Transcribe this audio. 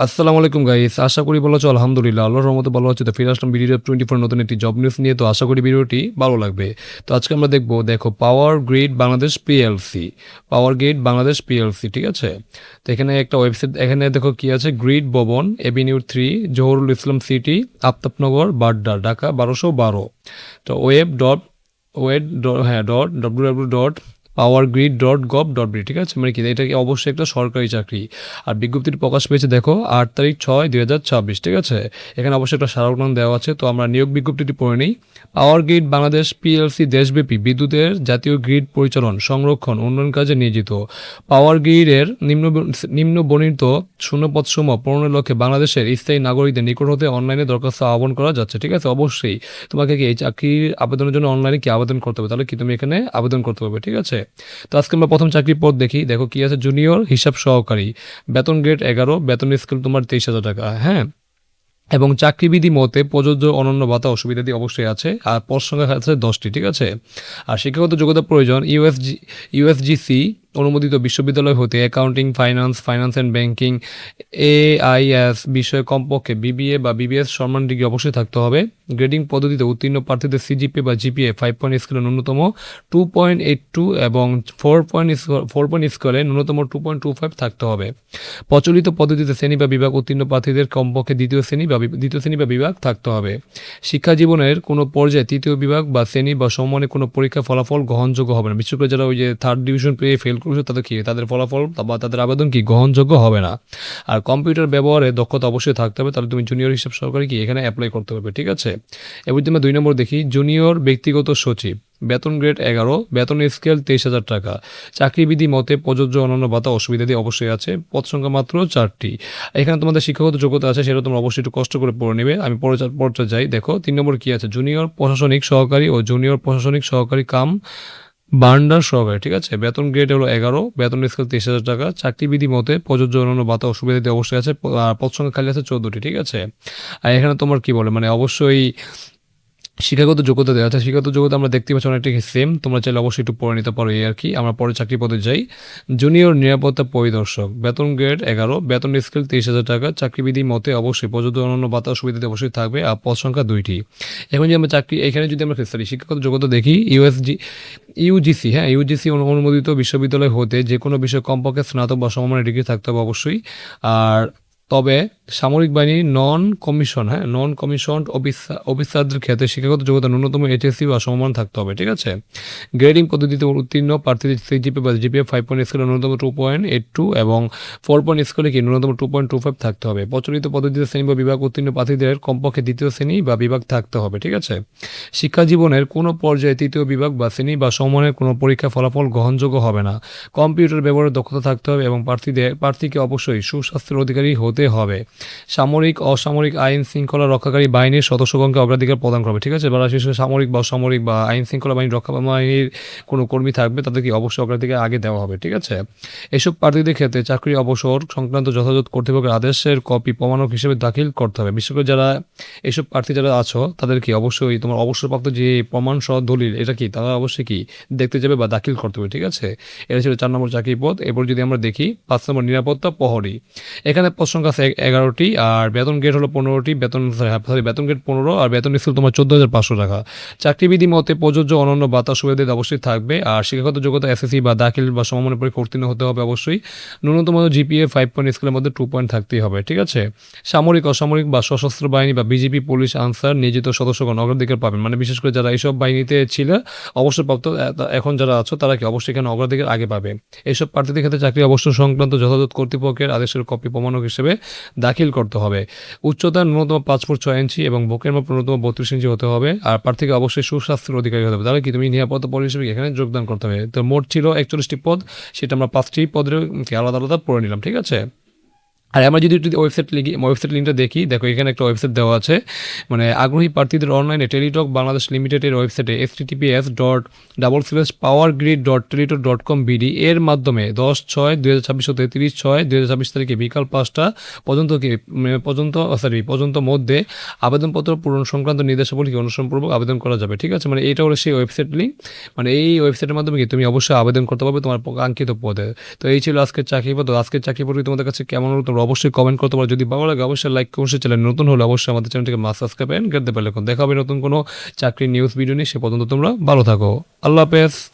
আসসালামু আলাইকুম গাইস, আশা করি ভালো আছো। আলহামদুলিল্লাহ, আল্লাহর রহমতে ভালো আছি। তো ফিরে আসলাম ভিডিও 24 নতুন একটি জব নিউজ নিয়ে। তো আশা করি ভিডিওটি ভালো লাগবে। তো আজকে আমরা দেখো power grid Bangladesh PLC, power grid Bangladesh PLC, ঠিক আছে। তো এখানে একটা ওয়েবসাইট, এখানে দেখো কি আছে, গ্রিড ভবন, এভিনিউ 3, জহুরুল ইসলাম সিটি, আফতাবনগর, বাড্ডা, ঢাকা 1212। তো powergrid.gov.bd, ঠিক আছে। মানে কি, এটা কি অবশ্যই একটা সরকারি চাকরি। আর বিজ্ঞপ্তিটি প্রকাশ পেয়েছে দেখো 8/6/2026, ঠিক আছে। এখানে অবশ্যই একটা সারণাম দেওয়া আছে। তো আমরা নিয়োগ বিজ্ঞপ্তিটি পড়ে নিই। পাওয়ার গ্রিড বাংলাদেশ পিএলসি দেশব্যাপী বিদ্যুতের জাতীয় গ্রিড পরিচালন, সংরক্ষণ, উন্নয়ন কাজে নিয়োজিত। পাওয়ার গ্রিডের নিম্ন বর্ণিত শূন্যপদসমূহ পূরণের লক্ষ্যে বাংলাদেশের স্থায়ী নাগরিকদের নিকট হতে অনলাইনে দরখাস্ত আহ্বান করা যাচ্ছে, ঠিক আছে। অবশ্যই তোমাকে কি এই চাকরির আবেদনের জন্য অনলাইনে কি আবেদন করতে হবে, তাহলে কি তুমি এখানে আবেদন করতে পারবে, ঠিক আছে। তো আজকে আমরা প্রথম চাকরির পদ দেখি। দেখো কি আছে, জুনিয়র হিসাব সহকারী, বেতন গ্রেড 11, বেতন স্কেল তোমার 23,000 টাকা, হ্যাঁ। এবং চাকরিবিধি মতে প্রযোজ্য অনন্য ভাতা অসুবিধাদি অবশ্যই আছে। আর পদ সংখ্যা আছে 10টি, ঠিক আছে। আর শিক্ষাগত যোগ্যতা প্রয়োজন ইউএসজিসি অনুমোদিত বিশ্ববিদ্যালয় হতে accounting, finance and banking, AIS বিষয়ে কমপক্ষে বিবিএ বা বিবিএস সম্মান ডিগ্রি অবশ্যই থাকতে হবে। গ্রেডিং পদ্ধতিতে উত্তীর্ণ প্রার্থীদের সিজিপিএ বা জিপিএ 5 পয়েন্ট স্কেলে ন্যূনতম 2.82 এবং 4 পয়েন্ট স্কেলে ন্যূনতম 2.25 থাকতে হবে। প্রচলিত পদ্ধতিতে শ্রেণী বা বিভাগ উত্তীর্ণ প্রার্থীদের কমপক্ষে দ্বিতীয় শ্রেণী বা বিভাগ থাকতে হবে। শিক্ষা জীবনের কোনো পর্যায়ে তৃতীয় বিভাগ বা শ্রেণী বা সম্মানে কোনো পরীক্ষার ফলাফল গ্রহণযোগ্য হবে না। বিশেষ করে যারা ওই যে 3rd ডিভিশন পেয়ে ফেল করেছে, তাদের ফলাফল বা তাদের আবেদন কি গ্রহণযোগ্য হবে না। আর কম্পিউটার ব্যবহারে দক্ষতা অবশ্যই থাকতে হবে, তাহলে তুমি জুনিয়র হিসাব সহকারী কি এখানে অ্যাপ্লাই করতে পারবে, ঠিক আছে। এবার যদি আমরা 2 নম্বর দেখি, জুনিয়র ব্যক্তিগত সচিব, বেতন গ্রেড 11, বেতন স্কেল 23,000 টাকা। চাকরিবিধি মতে প্রযোজ্য অন্যান্য ভাতা অসুবিধাদি অবশ্যই আছে। পদ সংখ্যা মাত্র 4টি। এখানে তোমাদের শিক্ষাগত যোগ্যতা আছে, সেটা তোমরা অবশ্যই একটু কষ্ট করে পড়ে নেবে। আমি পড়তে যাই। দেখো 3 নম্বর কি আছে, জুনিয়র প্রশাসনিক সহকারী ও জুনিয়র প্রশাসনিক সহকারী কাম বান্ডার সহকারী, ঠিক আছে। বেতন গ্রেড হলো 11, বেতন স্কেল 23,000 টাকা। চাকরিবিধি মতে প্রযোজ্য অন্যান্য ভাতা অসুবিধাদি অবশ্যই আছে। আর পদ সংখ্যা খালি আছে 14টি, ঠিক আছে। আর এখানে তোমার কি বলে, মানে অবশ্যই শিক্ষাগত যোগ্যতা দেওয়া আছে। শিক্ষাগত যোগ্যতা আমরা দেখতে পাচ্ছি অনেকটা সেম, তোমরা চাইলে অবশ্যই একটু পড়ে নিতে পারো, এই আর কি। আমরা পরে চাকরি পদে যাই। জুনিয়র নিরাপত্তা পরিদর্শক, বেতন গ্রেড 11, বেতন স্কেল 23,000 টাকা। চাকরিবিধি মতে অবশ্যই প্রযোজ্য অন্যান্য ভাতা সুবিধাতে অবশ্যই থাকবে। আর পদ সংখ্যা 2টি। এখন যে আমরা এখানে যদি আমরা শিক্ষাগত যোগ্যতা দেখি, ইউজিসি, হ্যাঁ, ইউজিসি অনুমোদিত বিশ্ববিদ্যালয় হতে যে কোনো বিষয়ে কমপক্ষে স্নাতক বা সমমানের ডিগ্রি থাকতে হবে অবশ্যই। আর তবে সামরিক বাহিনীর নন কমিশন অফিসারদের ক্ষেত্রে শিক্ষাগত যোগ্যতা ন্যূনতম এইচএসসি বা সমমান থাকতে হবে, ঠিক আছে। গ্রেডিং পদ্ধতিতে উত্তীর্ণ প্রার্থীদের সিজিপি বা জিপিএ 5 পয়েন্ট স্কেলে ন্যূনতম 2.82 এবং 4 পয়েন্ট স্কেলে কি ন্যূনতম 2.25 থাকতে হবে। প্রচলিত পদ্ধতিতে শ্রেণী বা বিভাগ উত্তীর্ণ প্রার্থীদের কমপক্ষে দ্বিতীয় শ্রেণী বা বিভাগ থাকতে হবে, ঠিক আছে। শিক্ষা জীবনের কোনো পর্যায়ে তৃতীয় বিভাগ বা শ্রেণী বা সমমানের কোনো পরীক্ষা ফলাফল গ্রহণযোগ্য হবে না। কম্পিউটার ব্যবহারের দক্ষতা থাকতে হবে এবং প্রার্থীকে অবশ্যই সুস্বাস্থ্যের অধিকারী হতে হবে। সামরিক, অসামরিক আইন শৃঙ্খলা রক্ষাকারী বাহিনীর সদস্যগণকে অগ্রাধিকার প্রদান করবে, ঠিক আছে। বিশেষ করে সামরিক বা অসামরিক বা আইন শৃঙ্খলা রক্ষা বাহিনীর কোনো কর্মী থাকবে, তাদেরকে অবশ্যই অগ্রাধিকার আগে দেওয়া হবে, ঠিক আছে। এসব প্রার্থীদের ক্ষেত্রে চাকরি অবসর সংক্রান্ত যথাযথ কর্তৃপক্ষের আদেশের কপি প্রমাণক হিসেবে দাখিল করতে হবে। বিশেষ করে যারা এসব প্রার্থী যারা আছো, তাদেরকে অবশ্যই তোমার অবসরপ্রাপ্ত যে প্রমাণ সহ দলিল, এটা কি তারা অবশ্যই কি দেখতে যাবে বা দাখিল করতে হবে, ঠিক আছে। এটা ছিল 4 নম্বর চাকরি পদ। এরপর যদি আমরা দেখি 5 নম্বর নিরাপত্তা প্রহরী। এখানে পদ সংখ্যা আছে 11টি আর বেতন গ্রেড হলো 15টি। বেতন গ্রেড 15 আর বেতন স্কেল তোমার 14,500 টাকা। চাকরিবিধি মতে প্রযোজ্য অনন্য ভাতা সুবিধা অবশ্যই থাকবে। আর শিক্ষাগত যোগ্যতা এসএসসি বা দাখিল বা সমমানের পরীক্ষা উত্তীর্ণ হতে হবে অবশ্যই। ন্যূনতম জিপিএ 5 পয়েন্ট স্কেলের মধ্যে 2 পয়েন্ট থাকতেই হবে, ঠিক আছে। সামরিক, অসামরিক বা সশস্ত্র বাহিনী বা বিজিবি, পুলিশ, আনসার নিয়োজিত সদস্যগণ অগ্রাধিকার পাবেন। মানে বিশেষ করে যারা এইসব বাহিনীতে ছিল অবসরপ্রাপ্ত, এখন যারা আছো তারা কি অবশ্যই এখানে অগ্রাধিকার আগে পাবে। এইসব প্রার্থীদের ক্ষেত্রে চাকরি অবসর সংক্রান্ত যথাযথ কর্তৃপক্ষের আদেশের কপি প্রমাণক হিসেবে দাখিল করতে হবে। উচ্চতা ন্যূনতম 5 ফুট 6 ইঞ্চি এবং বুকের মাপ ন্যূনতম 32 ইঞ্চি হতে হবে। আর প্রার্থীকে অবশ্যই সুস্বাস্থ্যের অধিকারী হতে হবে, তাহলে কি তুমি নিরাপত্তা পরিষেবা হিসেবে এখানে যোগদান করতে হবে। তো মোট ছিল 41টি পদ, সেটা আমরা 5টি পদের আলাদা আলাদা পড়ে নিলাম, ঠিক আছে। আর আমরা যদি ওয়েবসাইট লিঙ্কটা দেখি, দেখো এখানে একটা ওয়েবসাইট দেওয়া আছে। মানে আগ্রহী প্রার্থীদের অনলাইনে টেলিটক বাংলাদেশ লিমিটেডের ওয়েবসাইটে https://powergrid.teletalk.com.bd এর মাধ্যমে 10/6/2026 হতে 30/6/2026 তারিখে বিকাল 5টা পর্যন্ত মধ্যে আবেদনপত্র পূরণ সংক্রান্ত নির্দেশাবলী অনুসরণপূর্বক আবেদন করা যাবে, ঠিক আছে। মানে এটা হলো সেই ওয়েবসাইট লিঙ্ক। মানে এই ওয়েবসাইটের মাধ্যমে কি তুমি অবশ্যই আবেদন করতে পারবে তোমার কাঙ্ক্ষিত পদে। তো এই ছিল আজকের চাকরি পদ। আজকের চাকরি পদ তোমাদের কাছে কেমন হলো তোমরা অবশ্যই কমেন্ট করতে পারো। যদি ভালো লাগে অবশ্যই লাইক, অবশ্যই চ্যানেল নতুন হলে অবশ্যই আমাদের চ্যানেলটিকে সাবস্ক্রাইব এন্ড করতে পারলে দেখা হবে নতুন কোনো চাকরি নিউজ ভিডিও নিয়ে। সে পর্যন্ত তোমরা ভালো থাকো। আল্লাহ হাফেজ।